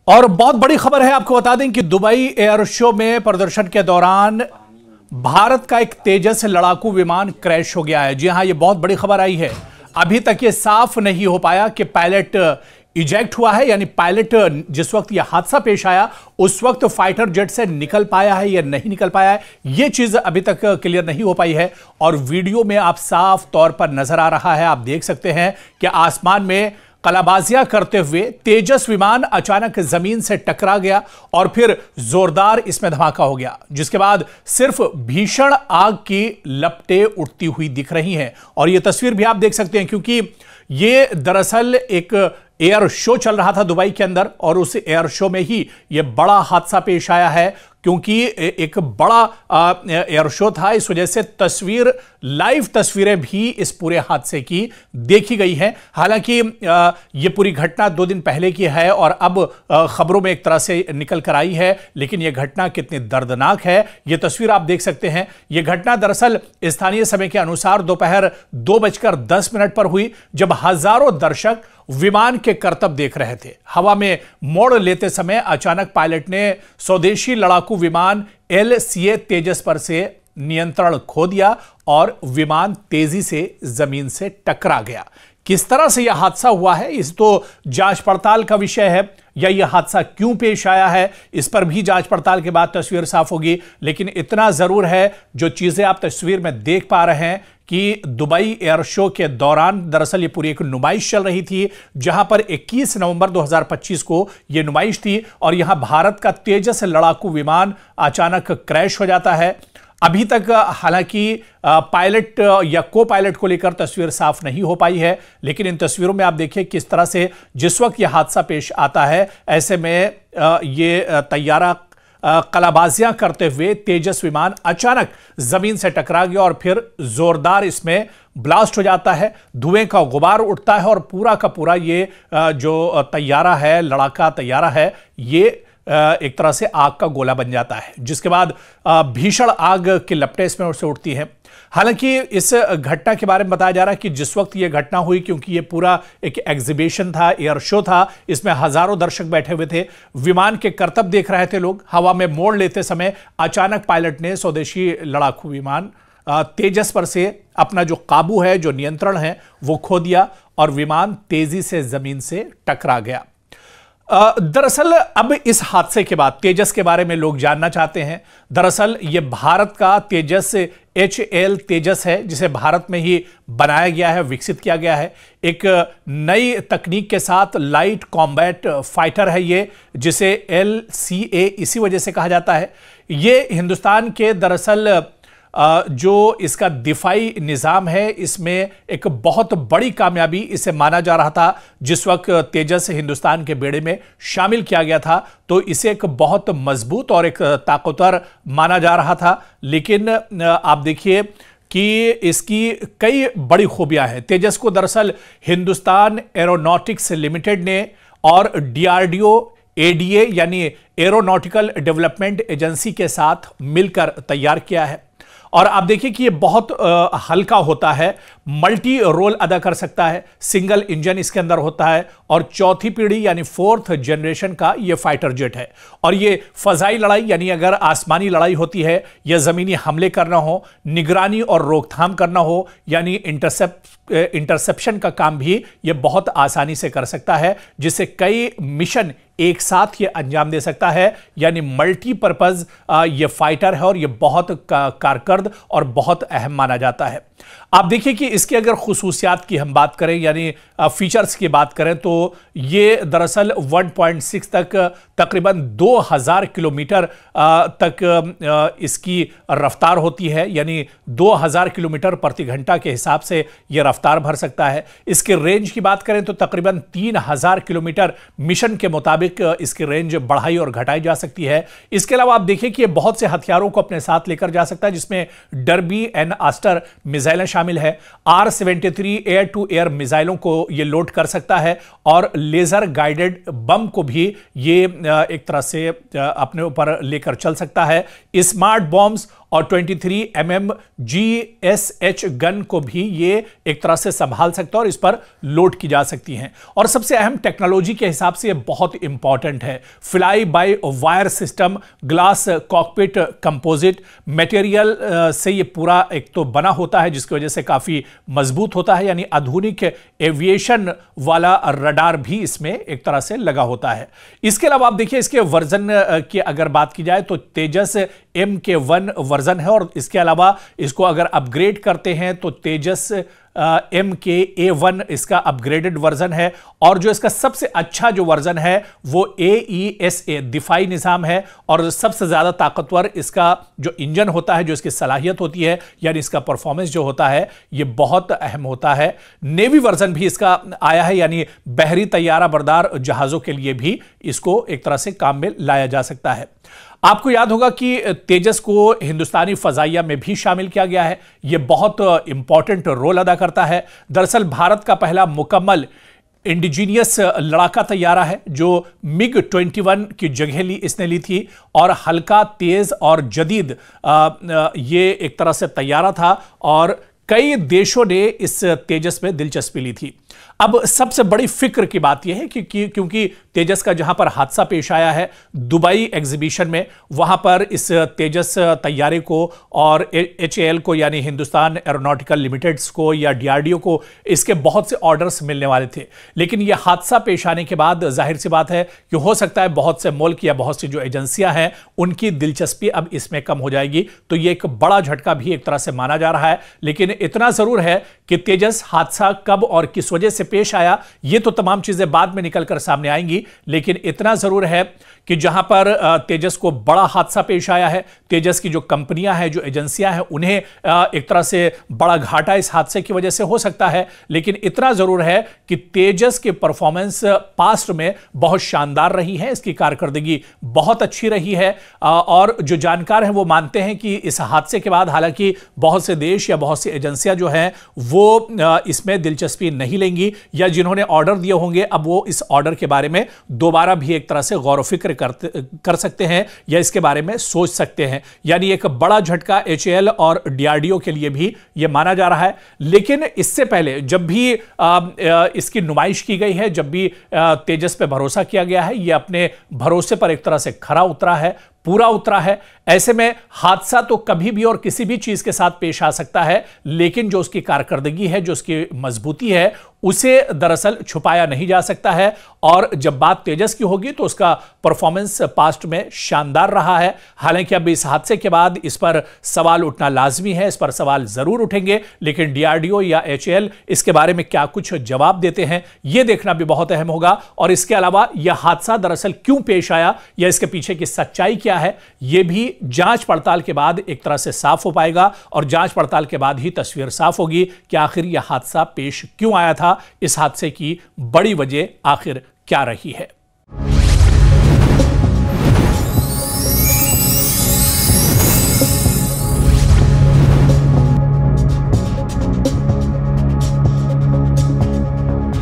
और बहुत बड़ी खबर है, आपको बता दें कि दुबई एयर शो में प्रदर्शन के दौरान भारत का एक तेजस लड़ाकू विमान क्रैश हो गया है। जी हां, यह बहुत बड़ी खबर आई है। अभी तक यह साफ नहीं हो पाया कि पायलट इजेक्ट हुआ है, यानी पायलट जिस वक्त यह हादसा पेश आया उस वक्त फाइटर जेट से निकल पाया है या नहीं निकल पाया है, यह चीज अभी तक क्लियर नहीं हो पाई है। और वीडियो में आप साफ तौर पर नजर आ रहा है, आप देख सकते हैं कि आसमान में कलाबाजियां करते हुए तेजस विमान अचानक जमीन से टकरा गया और फिर जोरदार इसमें धमाका हो गया, जिसके बाद सिर्फ भीषण आग की लपटें उठती हुई दिख रही हैं। और यह तस्वीर भी आप देख सकते हैं, क्योंकि यह दरअसल एक एयर शो चल रहा था दुबई के अंदर और उस एयर शो में ही यह बड़ा हादसा पेश आया है। क्योंकि एक बड़ा एयर शो था, इस वजह से लाइव तस्वीरें भी इस पूरे हादसे की देखी गई हैं। हालांकि यह पूरी घटना 2 दिन पहले की है और अब खबरों में एक तरह से निकल कर आई है, लेकिन यह घटना कितनी दर्दनाक है यह तस्वीर आप देख सकते हैं। यह घटना दरअसल स्थानीय समय के अनुसार दोपहर 2:10 पर हुई, जब हजारों दर्शक विमान के करतब देख रहे थे। हवा में मोड़ लेते समय अचानक पायलट ने स्वदेशी लड़ाकू विमान LCA तेजस पर से नियंत्रण खो दिया और विमान तेजी से जमीन से टकरा गया। किस तरह से यह हादसा हुआ है, इस तो जांच पड़ताल का विषय है, या यह हादसा क्यों पेश आया है इस पर भी जांच पड़ताल के बाद तस्वीर साफ होगी। लेकिन इतना जरूर है, जो चीजें आप तस्वीर में देख पा रहे हैं कि दुबई एयर शो के दौरान दरअसल ये पूरी एक नुमाइश चल रही थी, जहां पर 21 नवंबर 2025 को यह नुमाइश थी और यहां भारत का तेजस लड़ाकू विमान अचानक क्रैश हो जाता है। अभी तक हालांकि पायलट या को पायलट को लेकर तस्वीर साफ नहीं हो पाई है, लेकिन इन तस्वीरों में आप देखिए किस तरह से जिस वक्त यह हादसा पेश आता है, ऐसे में ये तैयारा कलाबाजियां करते हुए तेजस विमान अचानक जमीन से टकरा गया और फिर जोरदार इसमें ब्लास्ट हो जाता है, धुएं का गुबार उठता है और पूरा का पूरा ये जो तैयारा है, लड़ाका तैयारा है, ये एक तरह से आग का गोला बन जाता है, जिसके बाद भीषण आग की लपटें इसमें से उठती हैं। हालांकि इस घटना के बारे में बताया जा रहा है कि जिस वक्त यह घटना हुई, क्योंकि यह पूरा एक एग्जीबिशन था, एयर शो था, इसमें हजारों दर्शक बैठे हुए थे, विमान के करतब देख रहे थे लोग। हवा में मोड़ लेते समय अचानक पायलट ने स्वदेशी लड़ाकू विमान तेजस पर से अपना जो काबू है, जो नियंत्रण है, वो खो दिया और विमान तेजी से जमीन से टकरा गया। दरअसल अब इस हादसे के बाद तेजस के बारे में लोग जानना चाहते हैं। दरअसल यह भारत का तेजस HAL तेजस है, जिसे भारत में ही बनाया गया है, विकसित किया गया है। एक नई तकनीक के साथ लाइट कॉम्बैट फाइटर है ये, जिसे LCA इसी वजह से कहा जाता है। ये हिंदुस्तान के दरअसल जो इसका दिफाई निज़ाम है, इसमें एक बहुत बड़ी कामयाबी इसे माना जा रहा था। जिस वक्त तेजस हिंदुस्तान के बेड़े में शामिल किया गया था तो इसे एक बहुत मजबूत और एक ताकतवर माना जा रहा था। लेकिन आप देखिए कि इसकी कई बड़ी खूबियां हैं। तेजस को दरअसल हिंदुस्तान एरोनॉटिक्स लिमिटेड ने और DRDO ADA यानी एरोनॉटिकल डेवलपमेंट एजेंसी के साथ मिलकर तैयार किया है। और आप देखिए कि ये बहुत हल्का होता है, मल्टी रोल अदा कर सकता है, सिंगल इंजन इसके अंदर होता है और चौथी पीढ़ी यानी 4th जनरेशन का ये फाइटर जेट है। और ये फजाई लड़ाई यानी अगर आसमानी लड़ाई होती है या जमीनी हमले करना हो, निगरानी और रोकथाम करना हो, यानी इंटरसेप्शन का काम भी ये बहुत आसानी से कर सकता है, जिससे कई मिशन एक साथ ये अंजाम दे सकता है। यानी मल्टीपर्पज ये फाइटर है और ये बहुत कारगर और बहुत अहम माना जाता है। आप देखिए कि इसकी अगर खुसूसियात की हम बात करें, यानी फीचर्स की बात करें, तो ये दरअसल 1.6 तक तकरीबन 2000 किलोमीटर तक इसकी रफ्तार होती है, यानी 2000 किलोमीटर प्रति घंटा के हिसाब से यह रफ्तार भर सकता है। इसके रेंज की बात करें तो तकरीबन 3000 किलोमीटर मिशन के मुताबिक इसकी रेंज बढ़ाई और घटाई जा सकती है। इसके अलावा आप देखिए कि यह बहुत से हथियारों को अपने साथ लेकर जा सकता है, जिसमें डर्बी एंड आस्टर मिसाइलें शामिल है। R-73 एयर टू एयर मिसाइलों को यह लोड कर सकता है और लेजर गाइडेड बम को भी ये एक तरह से अपने ऊपर लेकर चल सकता है। स्मार्ट बॉम्ब्स और 23 mm GSH गन को भी ये एक तरह से संभाल सकता है और इस पर लोड की जा सकती हैं। और सबसे अहम टेक्नोलॉजी के हिसाब से ये बहुत इंपॉर्टेंट है, fly by wire system, glass cockpit composite material से ये पूरा एक तो बना होता है, जिसकी वजह से काफी मजबूत होता है, यानी आधुनिक एविएशन वाला रडार भी इसमें एक तरह से लगा होता है। इसके अलावा आप देखिए इसके वर्जन की अगर बात की जाए तो तेजस MK1 वर्जन है, और इसके अलावा इसको अगर अपग्रेड करते हैं तो तेजस MKA1 इसका अपग्रेडेड वर्जन है। और जो इसका सबसे अच्छा जो वर्जन है वो AESA दिफाई निज़ाम है, और सबसे ज़्यादा ताकतवर इसका जो इंजन होता है, जो इसकी सलाहियत होती है, यानी इसका परफॉर्मेंस जो होता है ये बहुत अहम होता है। नेवी वर्जन भी इसका आया है, यानी बहरी तैयारा बरदार जहाज़ों के लिए भी इसको एक तरह से काम में लाया जा सकता है। आपको याद होगा कि तेजस को हिंदुस्तानी फजाइया में भी शामिल किया गया है, यह बहुत इंपॉर्टेंट रोल अदा करता है। दरअसल भारत का पहला मुकम्मल इंडिजीनियस लड़ाका तैयारा है जो MiG-21 की जगह इसने ली थी, और हल्का, तेज और जदीद ये एक तरह से तैयारा था, और कई देशों ने इस तेजस में दिलचस्पी ली थी। अब सबसे बड़ी फिक्र की बात यह है कि क्योंकि तेजस का जहां पर हादसा पेश आया है दुबई एग्जीबिशन में, वहां पर इस तेजस तैयारे को और HAL को यानी हिंदुस्तान एरोनॉटिकल लिमिटेड्स को या DRDO को इसके बहुत से ऑर्डर्स मिलने वाले थे। लेकिन यह हादसा पेश आने के बाद जाहिर सी बात है कि हो सकता है बहुत से मुल्क या बहुत सी जो एजेंसियां हैं उनकी दिलचस्पी अब इसमें कम हो जाएगी। तो यह एक बड़ा झटका भी एक तरह से माना जा रहा है। लेकिन इतना जरूर है कि तेजस हादसा कब और किस वजह से पेश आया, ये तो तमाम चीजें बाद में निकलकर सामने आएंगी, लेकिन इतना जरूर है कि जहां पर तेजस को बड़ा हादसा पेश आया है, तेजस की जो कंपनियां हैं, जो एजेंसियां हैं, उन्हें एक तरह से बड़ा घाटा इस हादसे की वजह से हो सकता है। लेकिन इतना जरूर है कि तेजस के परफॉर्मेंस पास्ट में बहुत शानदार रही है, इसकी कारकर्दगी बहुत अच्छी रही है, और जो जानकार हैं वो मानते हैं कि इस हादसे के बाद हालांकि बहुत से देश या बहुत सी एजेंसियां जो हैं वो इसमें दिलचस्पी नहीं लेंगी, या जिन्होंने ऑर्डर दिए होंगे अब वो इस ऑर्डर के बारे में दोबारा भी एक तरह से गौर फिक्र कर सकते हैं या इसके बारे में सोच सकते हैं। यानी एक बड़ा झटका HAL और DRDO के लिए भी यह माना जा रहा है। लेकिन इससे पहले जब भी इसकी नुमाइश की गई है, जब भी तेजस पे भरोसा किया गया है, यह अपने भरोसे पर एक तरह से खरा उतरा है, पूरा उतरा है। ऐसे में हादसा तो कभी भी और किसी भी चीज के साथ पेश आ सकता है, लेकिन जो उसकी कारकर्दगी है, जो उसकी मजबूती है, उसे दरअसल छुपाया नहीं जा सकता है। और जब बात तेजस की होगी तो उसका परफॉर्मेंस पास्ट में शानदार रहा है। हालांकि अब इस हादसे के बाद इस पर सवाल उठना लाजमी है, इस पर सवाल जरूर उठेंगे, लेकिन DRDO या HAL इसके बारे में क्या कुछ जवाब देते हैं यह देखना भी बहुत अहम होगा। और इसके अलावा यह हादसा दरअसल क्यों पेश आया या इसके पीछे की सच्चाई क्या है, यह भी जांच पड़ताल के बाद एक तरह से साफ हो पाएगा, और जांच पड़ताल के बाद ही तस्वीर साफ होगी कि आखिर यह हादसा पेश क्यों आया था, इस हादसे की बड़ी वजह आखिर क्या रही है।